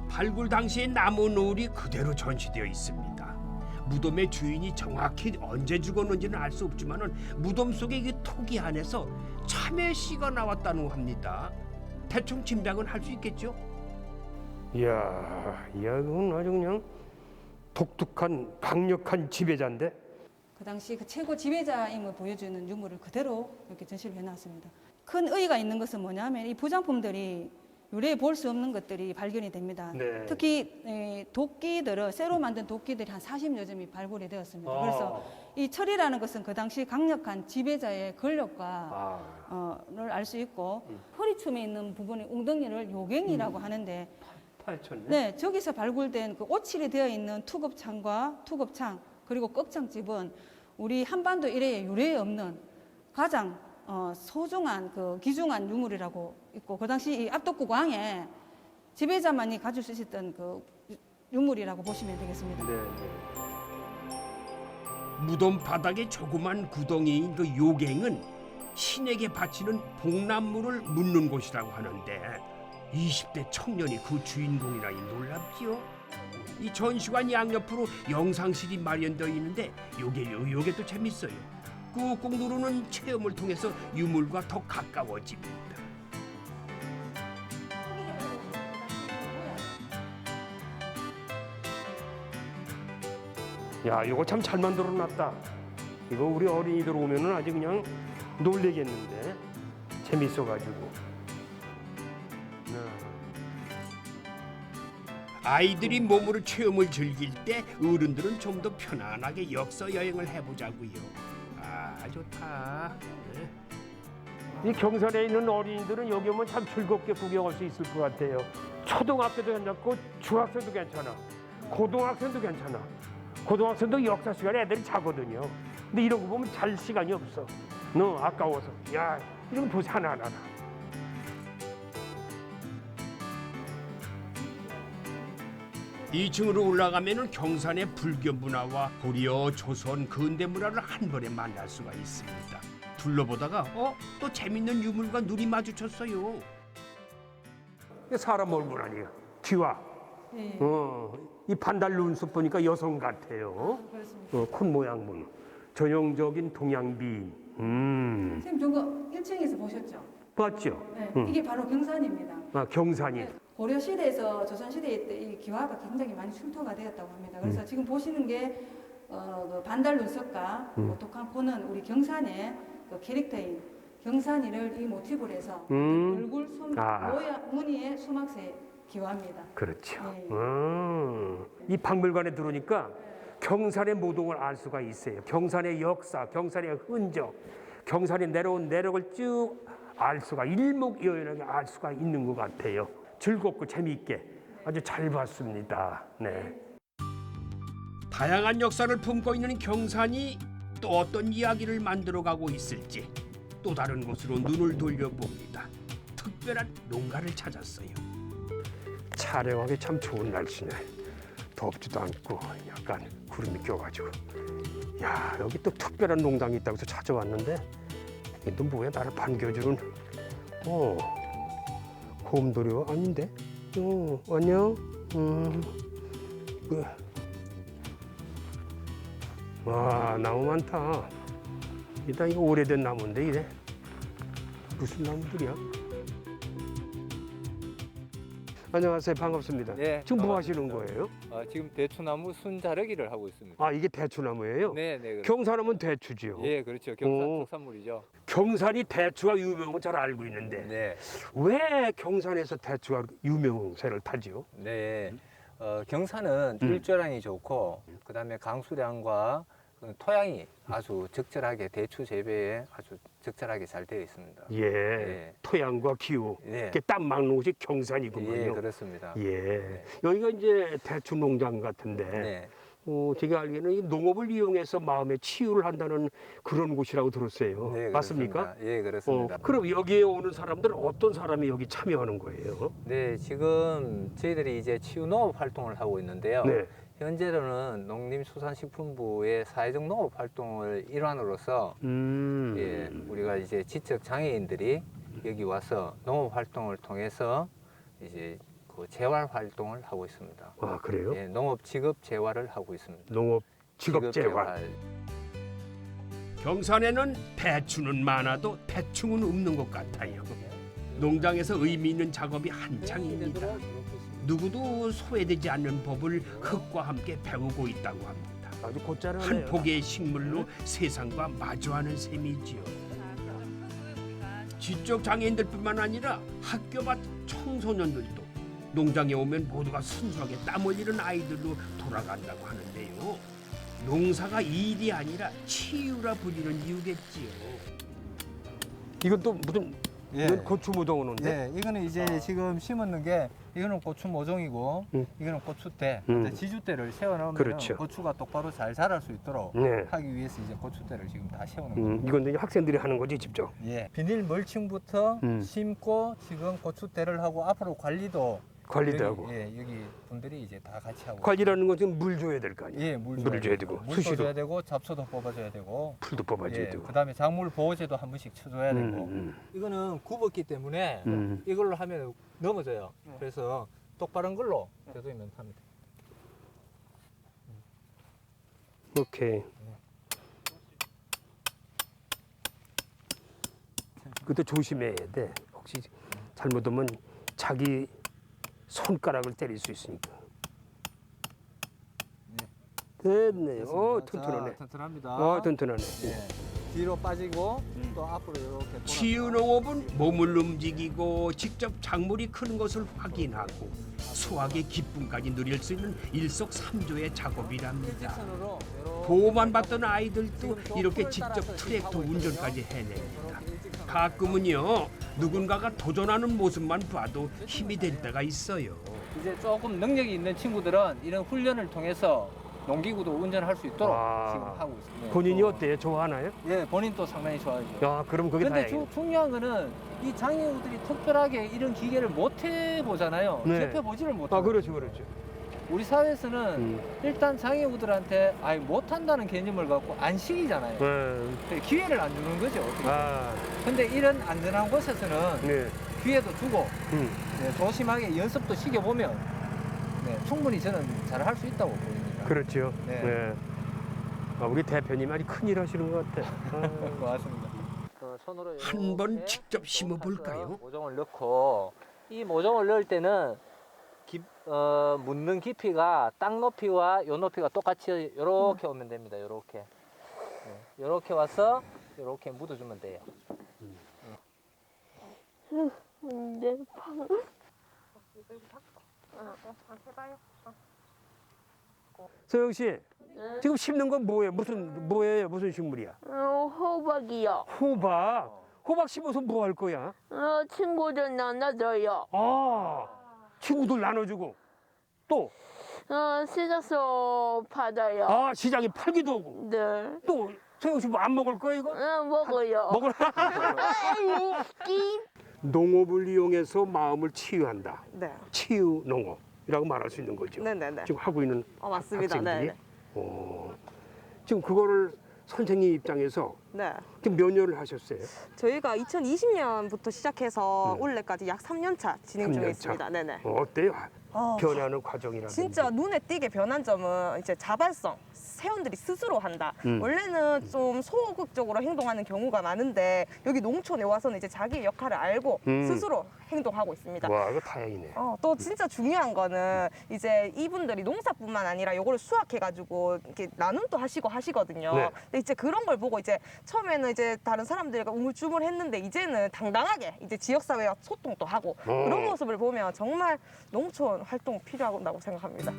발굴 당시의 나무 노을이 그대로 전시되어 있습니다. 무덤의 주인이 정확히 언제 죽었는지는 알 수 없지만은 무덤 속의 그 토기 안에서 참외 씨가 나왔다고 합니다. 대충 짐작은 할 수 있겠죠? 이야, 이건 아주 그냥 독특한 강력한 지배자인데. 그 당시 그 최고 지배자임을 보여주는 유물을 그대로 이렇게 전시를 해놨습니다. 큰 의의가 있는 것은 뭐냐면 이 부장품들이 유래에 볼 수 없는 것들이 발견이 됩니다. 네. 특히 도끼들을 새로 만든 도끼들이 한 40여 점이 발굴이 되었습니다. 아. 그래서 이 철이라는 것은 그 당시 강력한 지배자의 권력과 를 알 수 있고 허리춤에 있는 부분의 웅덩이를 요갱이라고 하는데 파헤쳤네. 네, 저기서 발굴된 그 오칠이 되어 있는 투급창과 투급창 그리고 꺽창집은 우리 한반도 일해에 유래에 없는 가장 소중한 그 귀중한 유물이라고 있고 그 당시 이 압독국 왕의 지배자만이 가질 수 있었던 그 유물이라고 보시면 되겠습니다. 네. 무덤 바닥에 조그만 구덩이인 그 요갱은 신에게 바치는 복납물을 묻는 곳이라고 하는데 20대 청년이 그 주인공이라니 놀랍지요. 이 전시관 양옆으로 영상실이 마련되어 있는데 요게 또 재밌어요. 꾹꾹 누르는 체험을 통해서 유물과 더 가까워집니다. 야, 이거 참 잘 만들어놨다. 이거 우리 어린이들 오면은 아주 그냥 놀래겠는데 재밌어가지고. 아이들이 몸으로 체험을 즐길 때 어른들은 좀 더 편안하게 역사 여행을 해보자고요. 아 좋다. 네. 이 경산에 있는 어린이들은 여기 오면 참 즐겁게 구경할 수 있을 것 같아요. 초등학교도 괜찮고 중학생도 괜찮아. 고등학생도 괜찮아. 고등학생도 역사 시간에 애들이 자거든요. 근데 이런 거 보면 잘 시간이 없어. 너 아까워서. 야, 이런 거 보세 하나하나. 2층으로 올라가면은 경산의 불교 문화와 고려, 조선, 근대 문화를 한 번에 만날 수가 있습니다. 둘러보다가 또 재밌는 유물과 눈이 마주쳤어요. 사람 얼굴 아니에요. 귀와. 네. 이 반달 눈썹 보니까 여성 같아요. 그렇습니다. 콧 모양문. 전형적인 동양비. 선생님 저거 1층에서 보셨죠? 봤죠? 네, 이게 바로 경산입니다. 아, 경산이. 네, 고려 시대에서 조선 시대 때 이 기와가 굉장히 많이 출토가 되었다고 합니다. 그래서 지금 보시는 게 그 반달 눈썹과 독한 코는 우리 경산의 그 캐릭터인 경산이를 이 모티브로 해서 얼굴 모양 무늬의 수막새 기와입니다. 그렇죠. 네. 이 박물관에 들어오니까 경산의 모동을 알 수가 있어요. 경산의 역사, 경산의 흔적, 경산이 내려온 내력을 쭉 알 수가 일목요연하게 알 수가 있는 것 같아요. 즐겁고 재미있게 아주 잘 봤습니다. 네. 다양한 역사를 품고 있는 경산이 또 어떤 이야기를 만들어가고 있을지 또 다른 곳으로 눈을 돌려봅니다. 특별한 농가를 찾았어요. 촬영하기 참 좋은 날씨네. 덥지도 않고 약간 구름이 껴가지고. 야, 여기 또 특별한 농장이 있다고 해서 찾아왔는데 이게 또 뭐야 나를 반겨주는 곰돌이가 아닌데? 안녕? 와, 나무 많다. 일단 이거 오래된 나무인데 이래. 무슨 나무들이야? 안녕하세요. 반갑습니다. 네, 지금 뭐 반갑습니다. 하시는 거예요? 지금 대추나무 순자르기를 하고 있습니다. 아, 이게 대추나무예요? 네, 네. 경산하면 대추지요. 예, 그렇죠. 경산 오. 특산물이죠. 경산이 대추가 유명한 건 잘 알고 있는데 네, 왜 경산에서 대추가 유명세를 타지요? 네. 경산은 일조량이 좋고 그다음에 강수량과 그 토양이 아주 적절하게 대추 재배에 아주 적절하게 잘 되어 있습니다. 예, 예. 토양과 기후, 네. 이렇게 딱 막는 곳이 경산이군요. 예, 그렇습니다. 예. 네. 여기가 이제 대추 농장 같은데 네. 제가 알기에는 이 농업을 이용해서 마음의 치유를 한다는 그런 곳이라고 들었어요. 네, 맞습니까? 그렇습니다. 예, 그렇습니다. 그럼 여기에 오는 사람들은 어떤 사람이 여기 참여하는 거예요? 네, 지금 저희들이 이제 치유 농업 활동을 하고 있는데요. 네. 현재로는 농림수산식품부의 사회적 농업 활동을 일환으로서 예, 우리가 이제 지적 장애인들이 여기 와서 농업 활동을 통해서 이제 그 재활 활동을 하고 있습니다. 아, 그래요? 예, 농업 직업 재활을 하고 있습니다. 농업 직업 재활. 경산에는 배추는 많아도 대충은 없는 것 같아요. 농장에서 의미 있는 작업이 한창입니다. 누구도 소외되지 않는 법을 흙과 함께 배우고 있다고 합니다. 아주 한 곧잘하네요. 폭의 식물로 세상과 마주하는 셈이지요. 지적 장애인들뿐만 아니라 학교 밖 청소년들도 농장에 오면 모두가 순수하게 땀 흘리는 아이들로 돌아간다고 하는데요. 농사가 일이 아니라 치유라 불리는 이유겠지요. 이건 또 무슨 예. 이건 고추 묻어오는데? 네, 이거는 이제 지금 심었는 게 이거는 고추 모종이고 이거는 고추대, 이제 지주대를 세워놓으면 그렇죠. 고추가 똑바로 잘 자랄 수 있도록 네. 하기 위해서 이제 고추대를 지금 다 세우는 겁니다. 이건 이제 학생들이 하는 거지 직접. 예, 비닐 멀칭부터 심고 지금 고추대를 하고 앞으로 관리도 관리도 여기, 하고. 예, 여기 분들이 이제 다 같이 하고. 관리라는 건 지금 물 줘야 될 거 아니에요? 예, 물을 줘야 되고, 물도 수시로. 줘야 되고 잡초도 뽑아줘야 되고. 풀도 뽑아줘야 예, 되고. 그다음에 작물 보호제도 한 번씩 쳐줘야 되고. 이거는 굽었기 때문에 이걸로 하면 넘어져요. 그래서 똑바른 걸로 되도록 합니다. 오케이. 그것도 조심해야 돼. 혹시 잘못하면 자기 손가락을 때릴 수 있으니까. 됐네. 튼튼하네. 자, 튼튼합니다. 튼튼하네. 예. 뒤로 빠지고 또 앞으로 이렇게. 치유 농업은 몸을 움직이고 직접 작물이 크는 것을 확인하고 수확의 기쁨까지 누릴 수 있는 일석삼조의 작업이랍니다. 일직선으로 보호만 받던 아이들도 이렇게 직접 트랙터 운전까지 해냅니다. 가끔은요 누군가가 도전하는 모습만 봐도 힘이 될 때가 있어요. 이제 조금 능력이 있는 친구들은 이런 훈련을 통해서 농기구도 운전할 수 있도록 지금 하고 있습니다. 본인이 어때요? 좋아하나요? 예, 본인도 상당히 좋아하죠. 야, 그럼 그게 근데 다행이네. 중요한 거는 이 장애우들이 특별하게 이런 기계를 못 해보잖아요. 네. 접해보지를 못하고. 그렇죠. 우리 사회에서는 일단 장애우들한테 못한다는 개념을 갖고 안 시키잖아요. 네. 기회를 안 주는 거죠. 어떻게. 아, 근데 이런 안전한 곳에서는 네. 기회도 주고 네, 조심하게 연습도 시켜보면 네, 충분히 저는 잘 할 수 있다고 보입니다. 그렇죠. 네. 네. 우리 대표님 아주 큰일 하시는 것 같아. 고맙습니다. 한 번 직접 심어볼까요? 모종을 넣고 이 모종을 넣을 때는 묻는 깊이가 땅 높이와 요 높이가 똑같이 이렇게 오면 됩니다. 이렇게 이렇게 와서 이렇게 묻어주면 돼요. 소영 씨, 지금 심는 건 뭐예요? 무슨 식물이야? 호박이요. 호박 심어서 뭐 할 거야? 친구들 나눠줘요. 아, 친구들 나눠주고 또 시장서 받아요. 시장에 팔기도 하고 네. 또 소영 씨 뭐 안 먹을 거야 이거? 먹어요. 먹을 농업을 이용해서 마음을 치유한다. 네. 치유 농업이라고 말할 수 있는 거죠. 네네네. 지금 하고 있는 맞습니다. 학생들이. 네네. 지금 그거를 선생님 입장에서 네. 지금 몇 년을 하셨어요? 저희가 2020년부터 시작해서 네. 올해까지 약 3년 차 진행 3년 중에 차. 있습니다. 네네. 어때요? 변하는 과정이라든지. 진짜 눈에 띄게 변한 점은 이제 자발성. 회원들이 스스로 한다. 원래는 좀 소극적으로 행동하는 경우가 많은데 여기 농촌에 와서는 이제 자기의 역할을 알고 스스로 행동하고 있습니다. 와, 이거 다행이네. 또 진짜 중요한 거는 이제 이분들이 농사뿐만 아니라 요거를 수확해가지고 이렇게 나눔도 하시고 하시거든요. 네. 근데 이제 그런 걸 보고 이제 처음에는 이제 다른 사람들과 우물쭈물했는데 이제는 당당하게 이제 지역사회와 소통도 하고 그런 모습을 보면 정말 농촌 활동 필요하다고 생각합니다.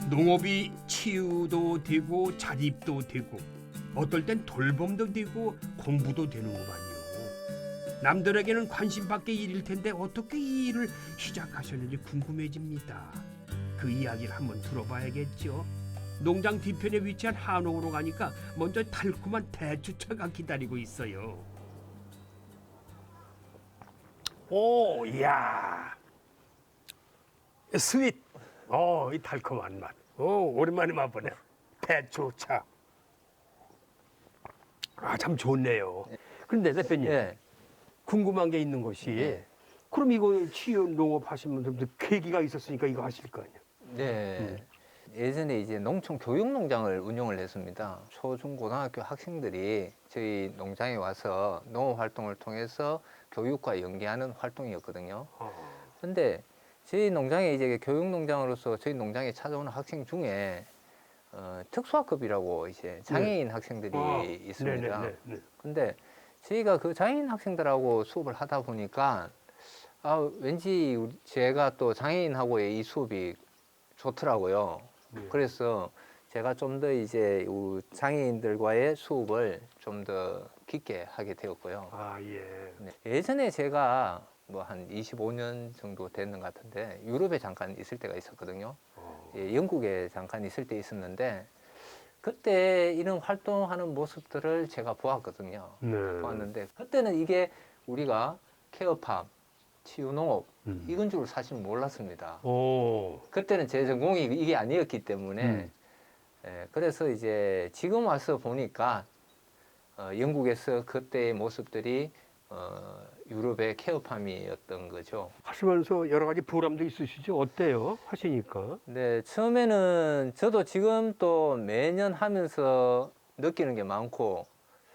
농업이 치유도 되고 자립도 되고 어떨 땐 돌봄도 되고 공부도 되는구만요. 남들에게는 관심 밖의 일일 텐데 어떻게 이 일을 시작하셨는지 궁금해집니다. 그 이야기를 한번 들어봐야겠죠. 농장 뒤편에 위치한 한옥으로 가니까 먼저 달콤한 대추차가 기다리고 있어요. 오, 이야. 스윗. 이 달콤한 맛. 오랜만에 맛보네. 대추차. 아, 참 좋네요. 그런데 대표님, 예. 궁금한 게 있는 것이, 그럼 이거 치유 농업 하시면 좀 계기가 있었으니까 이거 하실 거 아니에요? 네. 예전에 이제 농촌 교육농장을 운영을 했습니다. 초, 중, 고등학교 학생들이 저희 농장에 와서 농업 활동을 통해서 교육과 연계하는 활동이었거든요. 근데 저희 농장에 이제 교육농장으로서 저희 농장에 찾아오는 학생 중에 특수학급이라고 이제 장애인 학생들이 있습니다. 네네네. 근데 저희가 그 장애인 학생들하고 수업을 하다 보니까 왠지 제가 또 장애인하고의 이 수업이 좋더라고요. 그래서 제가 좀 더 이제 장애인들과의 수업을 좀 더 깊게 하게 되었고요. 아, 예. 네. 예전에 제가 뭐 한 25년 정도 됐는 것 같은데 유럽에 잠깐 있을 때가 있었거든요. 예, 영국에 잠깐 있을 때 있었는데 그때 이런 활동하는 모습들을 제가 보았거든요. 네. 보았는데 그때는 이게 우리가 케어팜, 치유농업 이건 줄 사실 몰랐습니다. 그때는 제 전공이 이게 아니었기 때문에 예, 그래서 이제 지금 와서 보니까 영국에서 그때의 모습들이 유럽의 케어팜이었던 거죠. 하시면서 여러 가지 보람도 있으시죠? 어때요? 하시니까. 네, 처음에는 저도 지금 또 매년 하면서 느끼는 게 많고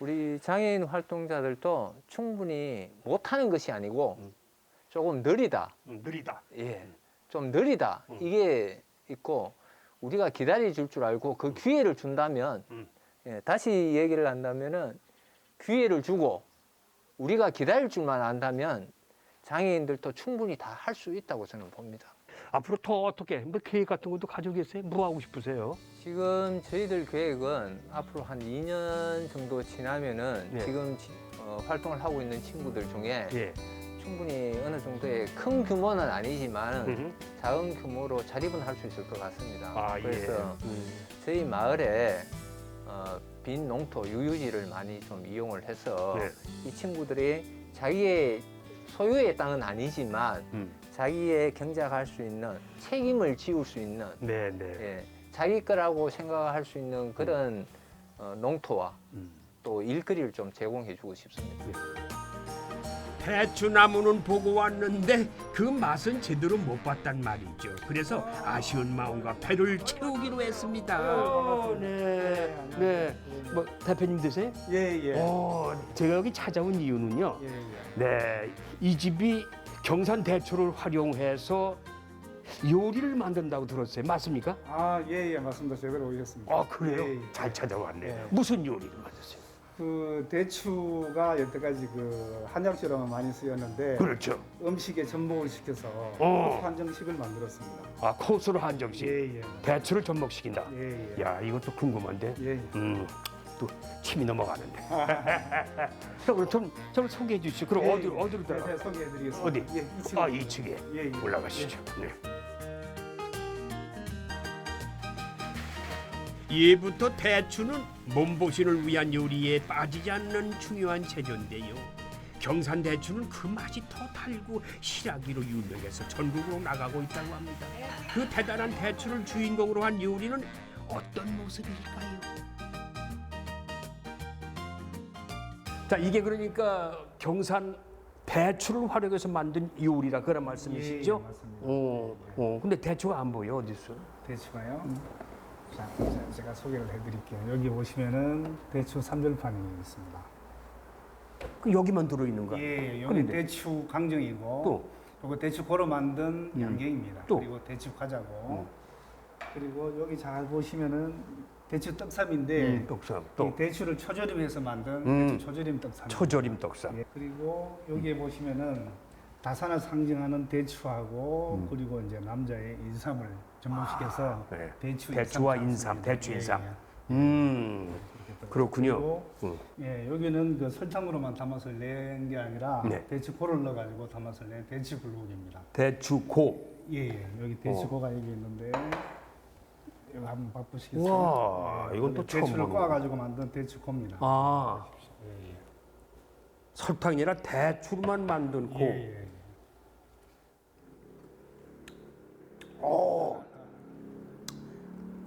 우리 장애인 활동자들도 충분히 못하는 것이 아니고 조금 느리다. 느리다. 예, 좀 느리다. 이게 있고 우리가 기다려줄 줄 알고 그 기회를 준다면 예, 다시 얘기를 한다면은 기회를 주고 우리가 기다릴 줄만 안다면 장애인들도 충분히 다 할 수 있다고 저는 봅니다. 앞으로 더 어떻게 뭐 계획 같은 것도 가지고 계세요? 뭐 하고 싶으세요? 지금 저희들 계획은 앞으로 한 2년 정도 지나면은 예. 지금 활동을 하고 있는 친구들 중에 예. 충분히 어느 정도의 큰 규모는 아니지만 작은 규모로 자립은 할 수 있을 것 같습니다. 아, 그래서 예. 저희 마을에 빈 농토 유유지를 많이 좀 이용을 해서 네. 이 친구들이 자기의 소유의 땅은 아니지만 자기의 경작할 수 있는 책임을 지울 수 있는 네네. 예, 자기 거라고 생각할 수 있는 그런 농토와 또 일거리를 좀 제공해주고 싶습니다. 대추나무는 보고 왔는데 그 맛은 제대로 못 봤단 말이죠. 그래서 아쉬운 마음과 배를 채우기로 했습니다. 네. 네. 뭐 대표님 드세요? 예, 예. 제가 여기 찾아온 이유는요. 예, 예. 네. 이 집이 경산 대추를 활용해서 요리를 만든다고 들었어요. 맞습니까? 아, 예, 예, 맞습니다. 제대로 오셨습니다. 아, 그래요? 예, 예. 잘 찾아왔네. 예. 무슨 요리를 만드세요? 그 대추가 여태까지 그 한약재로만 많이 쓰였는데 그렇죠. 음식에 접목을 시켜서 한정식을 만들었습니다. 아, 코스로 한정식. 예, 예. 대추를 접목시킨다. 예, 예. 야, 이것도 궁금한데. 예, 예. 또 침이 넘어가는데. 그럼 좀 소개해 주시죠. 그럼 예, 어디로 네, 들어가? 네, 소개해드리겠습니다. 어디? 예, 2층. 아, 2층에 예, 예. 올라가시죠. 네. 예부터 대추는 몸보신을 위한 요리에 빠지지 않는 중요한 재료인데요. 경산 대추는 그 맛이 더 달고 실하기로 유명해서 전국으로 나가고 있다고 합니다. 그 대단한 대추를 주인공으로 한 요리는 어떤 모습일까요? 자, 이게 그러니까 경산 대추를 활용해서 만든 요리라 그런 말씀이시죠? 예, 맞습니다. 근데 대추가 안 보여 어디서? 대추가요? 자, 제가 소개를 해드릴게요. 여기 보시면은 대추 삼절판이 있습니다. 그 여기만 들어 있는 거야? 예, 여기 근데 대추 강정이고 또? 요거 대추 고로 만든 양갱입니다. 또? 그리고 대추 과자고 그리고 여기 잘 보시면은 대추 떡삼인데 떡삼. 이 또 대추를 초절임해서 만든 대추 초절임 떡삼. 초절임 떡삼. 예, 그리고 여기에 보시면은 다산을 상징하는 대추하고 그리고 이제 남자의 인삼을 접목시켜서 네. 대추 대추와 인삼 인삼, 예, 대추 예, 인삼. 예. 그렇군요. 그리고 예, 여기는 그 설탕으로만 담아서 낸 게 아니라 네. 대추고를 넣어가지고 담아서 낸 대추 굴국입니다. 대추고. 예, 예. 여기 대추고가 여기 있는데 이거 한번 맛보시겠어요? 와, 이건 또 처음 대추를 보는 거. 꼬아가지고 만든 대추코입니다. 아, 설탕이 아니라 대추로만 만든 코. 예.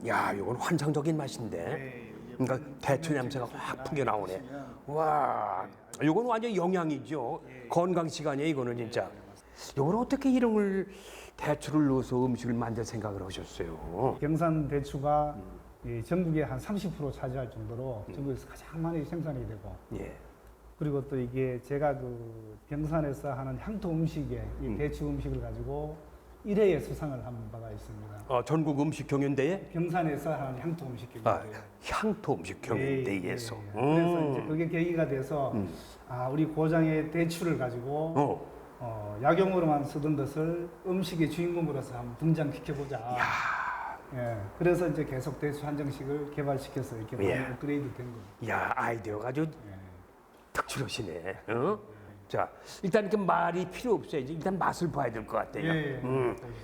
야, 이건 환상적인 맛인데. 그러니까 대추 냄새가 확 풍겨 나오네. 와, 이건 완전 영양이죠. 건강 시간이에요, 이거는 진짜. 이걸 어떻게 이름을 대추를 넣어서 음식을 만들 생각을 하셨어요? 경산 대추가 이 전국에 한 30% 차지할 정도로 전국에서 가장 많이 생산이 되고 예. 그리고 또 이게 제가 그 경산에서 하는 향토 음식에 이 대추 음식을 가지고 1회의 수상을 한 바가 있습니다. 전국 음식 경연대회? 경산에서 하는 향토 음식 아, 경연대회. 향토 음식 경연대회에서. 그래서 이제 그게 계기가 돼서 우리 고장의 대추를 가지고 약용으로만 쓰던 것을 음식의 주인공으로서 한번 등장시켜보자. 예, 그래서 이제 계속 대추 한정식을 개발시켜서 이렇게 많이 업그레이드 된 겁니다. 야, 아이디어가 아주 특출하시네. 자, 일단 이렇게 말이 필요 없어요. 일단 맛을 봐야 될 것 같아요.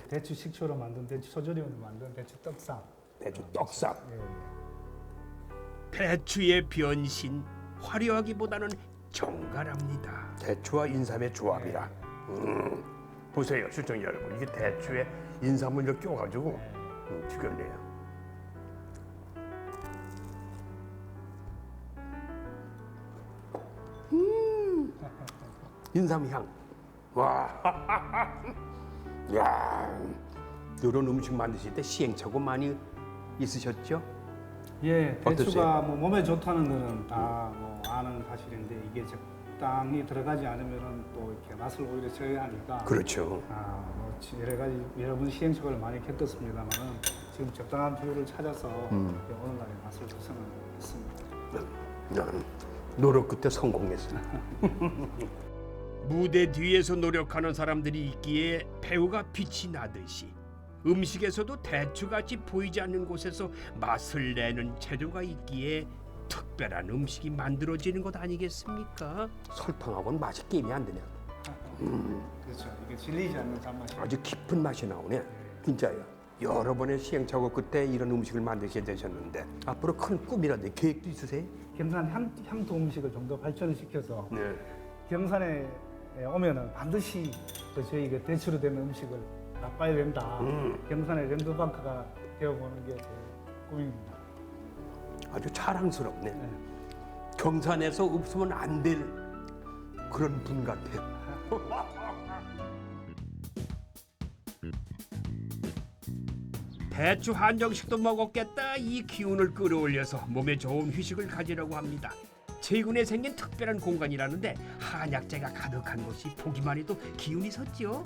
대추 식초로 만든 대추 소조림으로 만든 대추 떡상. 대추 떡상. 대추의 변신 화려하기보다는 정갈합니다. 대추와 인삼의 조합이라. 보세요, 시청자 여러분. 이게 대추에 인삼을 이렇게 껴가지고 죽였네요. 인삼향. 와. 야. 이런 음식 만드실 때 시행착오 많이 있으셨죠? 예, 대추가 어떠세요? 뭐 몸에 좋다는 거는 다 뭐 아는 사실인데 이게 적당히 들어가지 않으면은 또 이렇게 맛을 오히려 저해하니까. 그렇죠. 뭐 여러 가지 여러분 시행착오를 많이 겪었습니다만은 지금 적당한 비율을 찾아서 오늘날의 맛을 구성을 했습니다. 노력 끝에 성공했어요. 무대 뒤에서 노력하는 사람들이 있기에 배우가 빛이 나듯이 음식에서도 대추같이 보이지 않는 곳에서 맛을 내는 재료가 있기에 특별한 음식이 만들어지는 것 아니겠습니까? 설탕하고는 맛이 게임이 안 되네. 그렇죠. 이게 질리지 않는 단맛이. 아주 깊은 맛이 나오네. 진짜요. 여러 번의 시행착오 끝에 이런 음식을 만드시게 되셨는데 앞으로 큰 꿈이라든지 계획도 있으세요? 경산 향토 음식을 좀 더 발전을 시켜서 네. 경산에 오면은 반드시 저희 그 대추로 된 음식을 맛봐야 된다. 경산의 랜드마크가 되어보는 게 제 꿈입니다. 아주 자랑스럽네. 경산에서 없으면 안 될 그런 분 같아요. 대추 한정식도 먹었겠다. 이 기운을 끌어올려서 몸에 좋은 휴식을 가지려고 합니다. 제군에 생긴 특별한 공간이라는데 한약재가 가득한 곳이 보기만 해도 기운이 섰죠.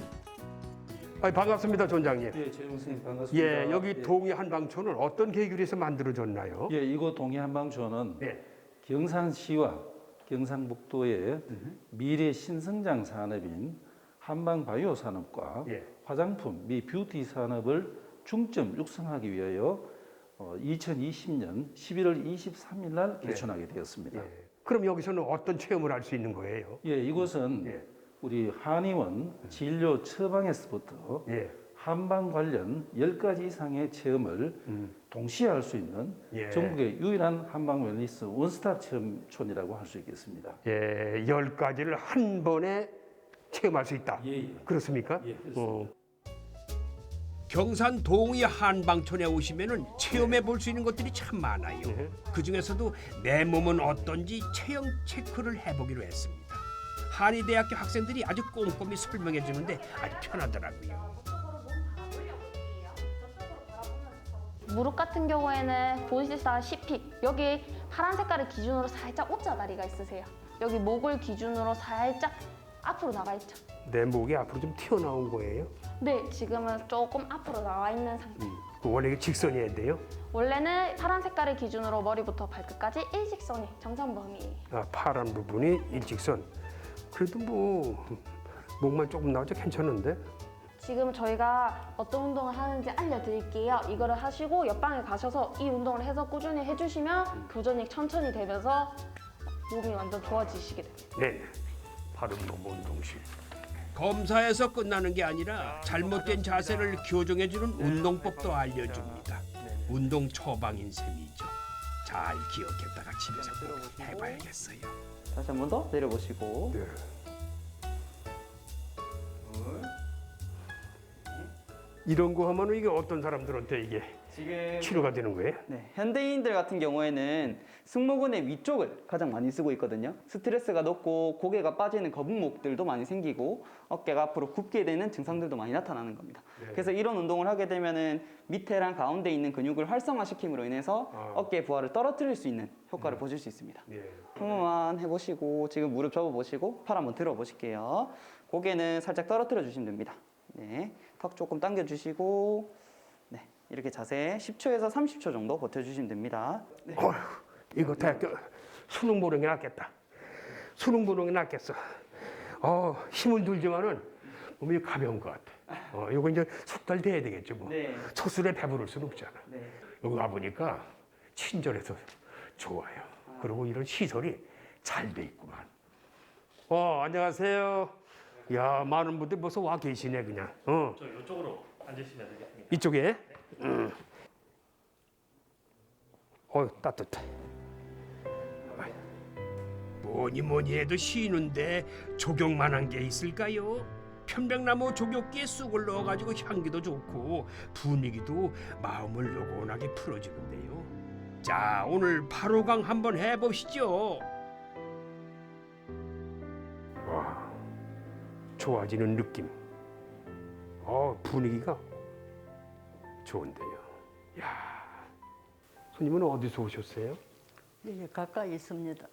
반갑습니다, 존장님. 예, 최종 선생님 반갑습니다. 예, 여기 동해 한방초는 어떤 계기로 해서 만들어졌나요? 예, 이곳 동해 한방초는 경산시와 경상북도의 미래 신성장 산업인 한방바이오 산업과 화장품 및 뷰티 산업을 중점 육성하기 위하여 2020년 11월 23일 날 개천하게 되었습니다. 그럼 여기서는 어떤 체험을 할 수 있는 거예요? 예, 이곳은 우리 한의원 진료 처방에서부터 한방 관련 10가지 이상의 체험을 동시에 할 수 있는 전국의 유일한 한방 웰니스 원스톱 체험촌이라고 할 수 있겠습니다. 10가지를 한 번에 체험할 수 있다. 그렇습니까? 예, 그렇습니다. 경산 동해 한방촌에 오시면은 체험해 볼 수 있는 것들이 참 많아요. 그 중에서도 내 몸은 어떤지 체형 체크를 해보기로 했습니다. 한의대학교 학생들이 아주 꼼꼼히 설명해 주는데 아주 편하더라고요. 무릎 같은 경우에는 보시다시피 여기 파란 색깔을 기준으로 살짝 O자다리가 있으세요. 여기 목을 기준으로 살짝 앞으로 나가 있죠. 내 목이 앞으로 좀 튀어나온 거예요? 네, 지금은 조금 앞으로 나와 있는 상태. 원래 직선이어야 돼요? 원래는 파란 색깔을 기준으로 머리부터 발끝까지 일직선이 정상범위예요. 파란 부분이 일직선. 그래도 뭐 목만 조금 나오죠. 괜찮은데? 지금 저희가 어떤 운동을 하는지 알려드릴게요. 이거를 하시고 옆방에 가셔서 이 운동을 해서 꾸준히 해주시면 교전이 천천히 되면서 몸이 완전 좋아지시게 됩니다. 네, 바로 몸 운동실. 검사에서 끝나는 게 아니라 잘못된 자세를 교정해주는 운동법도 알려줍니다. 운동 처방인 셈이죠. 잘 기억했다가 집에서 꼭 해봐야겠어요. 다시 한 번 더 내려보시고. 네. 이런 거 하면 이게 어떤 사람들한테 이게 지금 치료가 되는 거예요? 네, 현대인들 같은 경우에는 승모근의 위쪽을 가장 많이 쓰고 있거든요. 스트레스가 높고 고개가 빠지는 거북목들도 많이 생기고 어깨가 앞으로 굽게 되는 증상들도 많이 나타나는 겁니다. 그래서 이런 운동을 하게 되면은 밑에랑 가운데 있는 근육을 활성화시킴으로 인해서 어깨의 부하를 떨어뜨릴 수 있는 효과를 보실 수 있습니다. 한 번만 해보시고 지금 무릎 접어보시고 팔 한번 들어보실게요. 고개는 살짝 떨어뜨려 주시면 됩니다. 네, 턱 조금 당겨주시고 네, 이렇게 자세 10초에서 30초 정도 버텨주시면 됩니다. 네. 어휴, 이거 대학교 수능 보는 게 낫겠다. 수능 보는 게 낫겠어. 힘은 들지만은 몸이 가벼운 것 같아. 이거 이제 숙달 돼야 되겠죠 뭐. 네. 소술에 배부를 수는 없잖아. 네. 여기 와보니까 친절해서 좋아요. 그리고 이런 시설이 잘 돼 있구만. 안녕하세요. 야, 많은 분들 벌써 와 계시네 그냥. 저 이쪽으로 앉으시면 되겠습니다. 이쪽에? 따뜻해. 뭐니 해도 쉬는데 조경만한 게 있을까요? 편백나무 조격기에 쑥을 넣어가지고 향기도 좋고 분위기도 마음을 요곤하게 풀어주는데요. 자, 오늘 8호강 한번 해보시죠. 와, 좋아지는 느낌. 분위기가 좋은데요. 야, 손님은 어디서 오셨어요? 예, 가까이 있습니다.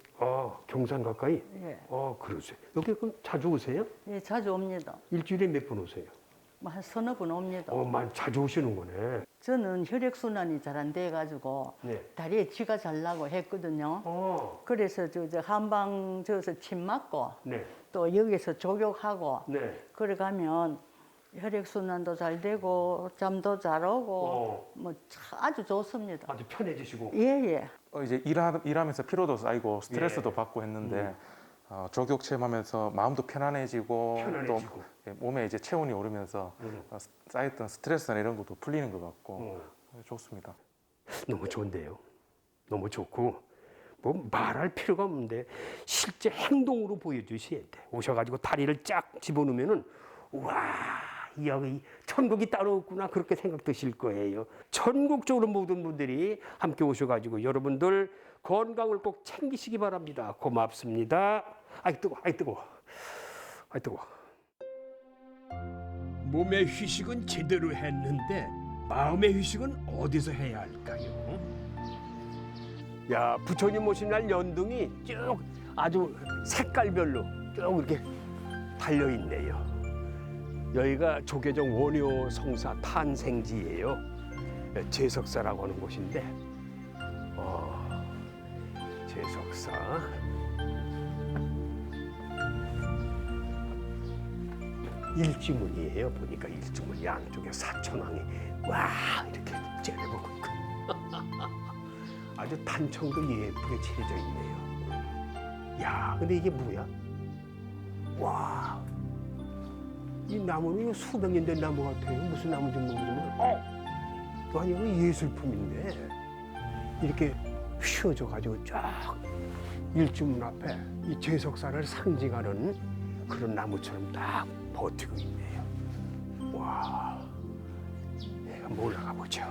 경산 가까이? 예. 그러세요. 여기 그럼 자주 오세요? 예, 자주 옵니다. 일주일에 몇 번 오세요? 뭐 한 서너 번 옵니다. 많이 자주 오시는 거네. 저는 혈액순환이 잘 안 돼가지고 네. 다리에 쥐가 잘 나고 했거든요. 그래서 저 한방 저어서 침 맞고 네. 또 여기서 조격하고 네. 그래 가면 혈액순환도 잘 되고 잠도 잘 오고 뭐 아주 좋습니다. 아주 편해지시고. 예예. 이제 일하면서 피로도 쌓이고 스트레스도 받고 했는데 조격 체험하면서 마음도 편안해지고 또 몸에 이제 체온이 오르면서 쌓였던 스트레스나 이런 것도 풀리는 것 같고 좋습니다. 너무 좋은데요. 너무 좋고 뭐 말할 필요가 없는데 실제 행동으로 보여주셔야 돼. 오셔가지고 다리를 쫙 집어넣으면은 와, 여기 천국이 따로 없구나 그렇게 생각되실 거예요. 전국적으로 모든 분들이 함께 오셔가지고 여러분들 건강을 꼭 챙기시기 바랍니다. 고맙습니다. 아이 뜨거, 아이 뜨거, 아이 뜨거. 몸의 휴식은 제대로 했는데 마음의 휴식은 어디서 해야 할까요? 야, 부처님 오신 날 연등이 쭉 아주 색깔별로 쭉 이렇게 달려 있네요. 여기가 조계종 원효 성사 탄생지예요. 제석사라고 하는 곳인데, 제석사. 일지문이에요. 보니까 일지문 양쪽에 사천왕이 와 이렇게 째려보고 있고 아주 단청도 예쁘게 칠해져 있네요. 야, 근데 이게 뭐야? 와, 이 나무는 수백 년 된 나무 같아요. 무슨 나무인지 모르지만, 아니 이거 예술품인데 이렇게 휘어져 가지고 쫙 일주문 앞에 이 제석사를 상징하는 그런 나무처럼 딱 버티고 있네요. 와, 한번 올라가 보죠.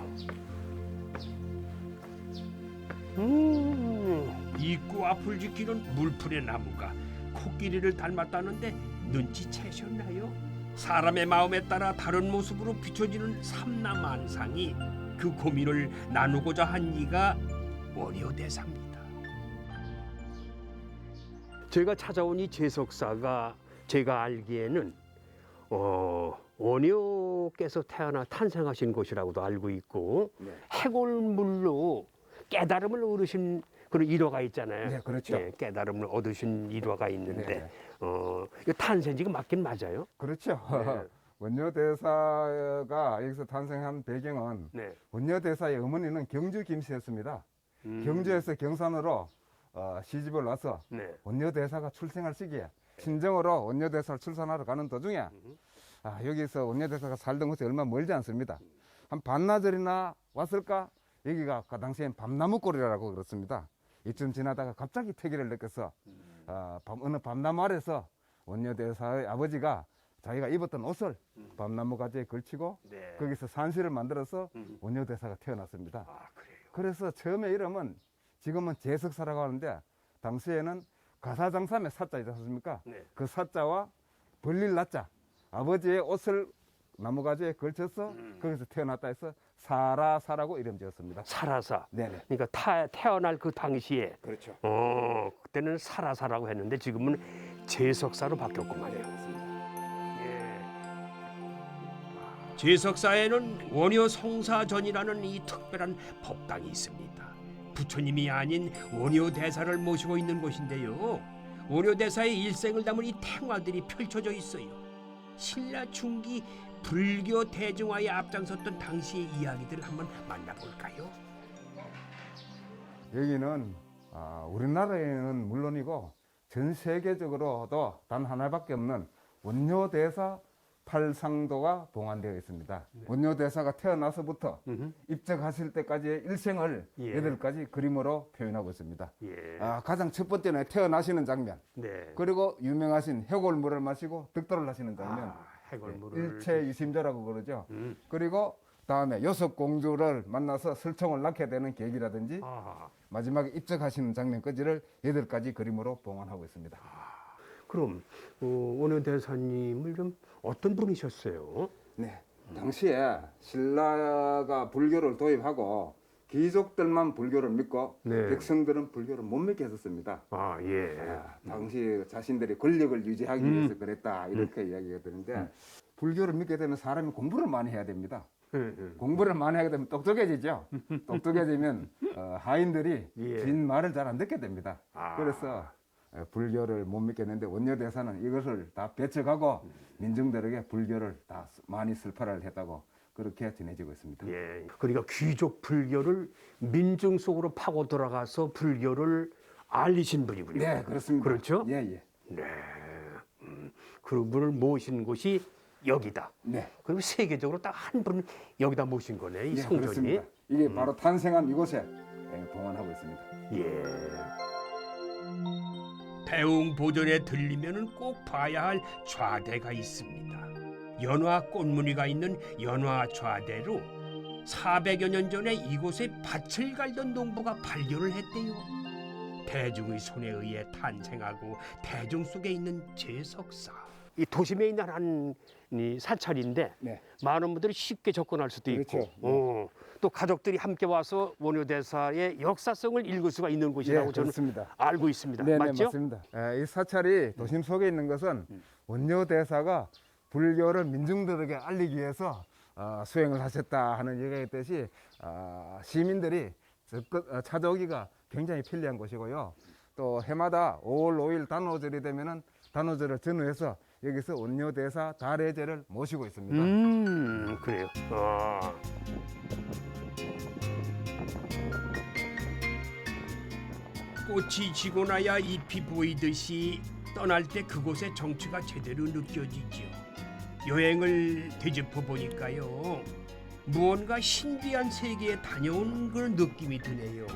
입구 앞을 지키는 물풀의 나무가 코끼리를 닮았다는데 눈치채셨나요? 사람의 마음에 따라 다른 모습으로 비춰지는 삼라만상이 그 고민을 나누고자 한 이가 원효대사입니다. 제가 찾아온 이 제석사가 제가 알기에는 원효께서 탄생하신 곳이라고도 알고 있고 해골물로 깨달음을 얻으신 그런 일화가 있잖아요. 네, 그렇죠. 깨달음을 얻으신 일화가 있는데 네. 이거 탄생지가 맞긴 맞아요? 그렇죠. 네. 원효대사가 여기서 탄생한 배경은 원효대사의 어머니는 경주 김씨였습니다. 경주에서 경산으로 시집을 와서 원효대사가 출생할 시기에 친정으로 원효대사를 출산하러 가는 도중에 여기서 원효대사가 살던 곳이 얼마 멀지 않습니다. 한 반나절이나 왔을까? 여기가 그 당시엔 밤나무골이라고 그렇습니다. 이쯤 지나다가 갑자기 태기를 느껴서 어느 밤나무 아래서 원효대사의 아버지가 자기가 입었던 옷을 밤나무 가지에 걸치고 거기서 산실을 만들어서 원효대사가 태어났습니다. 그래서 처음에 이름은 지금은 제석사라고 하는데 당시에는 가사장삼의 사자 있지 않습니까? 그 사자와 벌릴 나자, 아버지의 옷을 나무가지에 걸쳐서 거기서 태어났다 해서 사라사라고 이름 지었습니다. 사라사. 네네. 그러니까 태어날 그 당시에. 그렇죠. 그때는 사라사라고 했는데 지금은 제석사로 바뀌었구만요. 제석사에는 원효 성사전이라는 이 특별한 법당이 있습니다. 부처님이 아닌 원효 대사를 모시고 있는 곳인데요. 원효 대사의 일생을 담은 이 탱화들이 펼쳐져 있어요. 신라 중기 불교 대중화에 앞장섰던 당시의 이야기들을 한번 만나볼까요? 여기는 우리나라에는 물론이고 전 세계적으로도 단 하나밖에 없는 원효대사 팔상도가 봉안되어 있습니다. 원효대사가 태어나서부터 입적하실 때까지의 일생을 8가지 그림으로 표현하고 있습니다. 가장 첫 번째는 태어나시는 장면, 그리고 유명하신 해골물을 마시고 득도를 하시는 장면, 일체유심조라고 그러죠. 그리고 다음에 6공주를 만나서 설총을 낳게 되는 계기라든지 마지막에 입적하시는 장면까지를 8가지 그림으로 봉안하고 있습니다. 그럼 원효 대사님을 좀 어떤 분이셨어요? 네, 당시에 신라가 불교를 도입하고 귀족들만 불교를 믿고 백성들은 불교를 못 믿게 했었습니다. 당시 자신들이 권력을 유지하기 위해서 그랬다 이렇게 이야기가 되는데 불교를 믿게 되면 사람이 공부를 많이 해야 됩니다. 공부를 많이 하게 되면 똑똑해지죠. 똑똑해지면 하인들이 진 말을 잘 안 듣게 됩니다. 그래서 불교를 못 믿겠는데 원효대사는 이것을 다 배척하고 민중들에게 불교를 다 많이 설파를 했다고 그렇게 전해지고 있습니다. 그러니까 귀족 불교를 민중 속으로 파고 들어가서 불교를 알리신 분이군요. 네, 그렇습니다. 그렇죠? 네. 그분을 모신 곳이 여기다. 네. 그리고 세계적으로 딱 한 분 여기다 모신 거네, 이 성전이. 그렇습니다. 이게 바로 탄생한 이곳에 봉안하고 있습니다. 대웅보전에 들리면 꼭 봐야 할 좌대가 있습니다. 연화 꽃무늬가 있는 연화 좌대로 400여 년 전에 이곳에 밭을 갈던 농부가 발견을 했대요. 대중의 손에 의해 탄생하고 대중 속에 있는 제석사. 이 도심에 있는 한 사찰인데 많은 분들이 쉽게 접근할 수도 있고 또 가족들이 함께 와서 원효대사의 역사성을 읽을 수가 있는 곳이라고 저는 알고 있습니다. 맞죠? 맞습니다. 이 사찰이 도심 속에 있는 것은 원효대사가 불교를 민중들에게 알리기 위해서 수행을 하셨다 하는 얘기가 있듯이 시민들이 찾아오기가 굉장히 편리한 곳이고요. 또 해마다 5월 5일 단오절이 되면은 단오절을 전후해서 여기서 원효대사 달해제를 모시고 있습니다. 그래요. 꽃이 지고 나야 잎이 보이듯이 떠날 때 그곳의 정취가 제대로 느껴지지요. 여행을 되짚어 보니까요. 무언가 신비한 세계에 다녀온 그런 느낌이 드네요.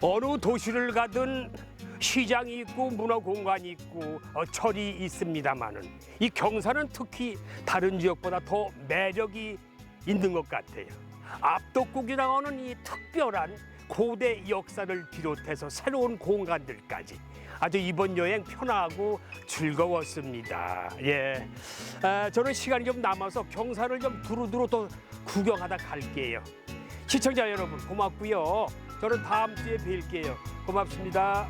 어느 도시를 가든 시장이 있고 문화공간이 있고 절이 있습니다마는 이 경사는 특히 다른 지역보다 더 매력이 있는 것 같아요. 압도국이라고 하는 이 특별한 고대 역사를 비롯해서 새로운 공간들까지 아주 이번 여행 편하고 즐거웠습니다. 저는 시간이 좀 남아서 경사를 좀 두루두루 또 구경하다 갈게요. 시청자 여러분 고맙고요. 저는 다음 주에 뵐게요. 고맙습니다.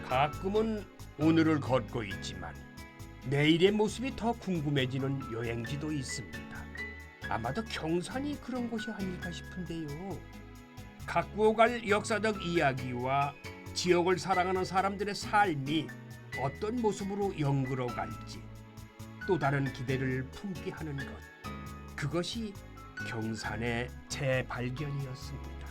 가끔은 오늘을 걷고 있지만 내일의 모습이 더 궁금해지는 여행지도 있습니다. 아마도 경산이 그런 곳이 아닐까 싶은데요. 갖고 갈 역사적 이야기와 지역을 사랑하는 사람들의 삶이 어떤 모습으로 연그러 갈지 또 다른 기대를 품게 하는 것, 그것이 경산의 재발견이었습니다.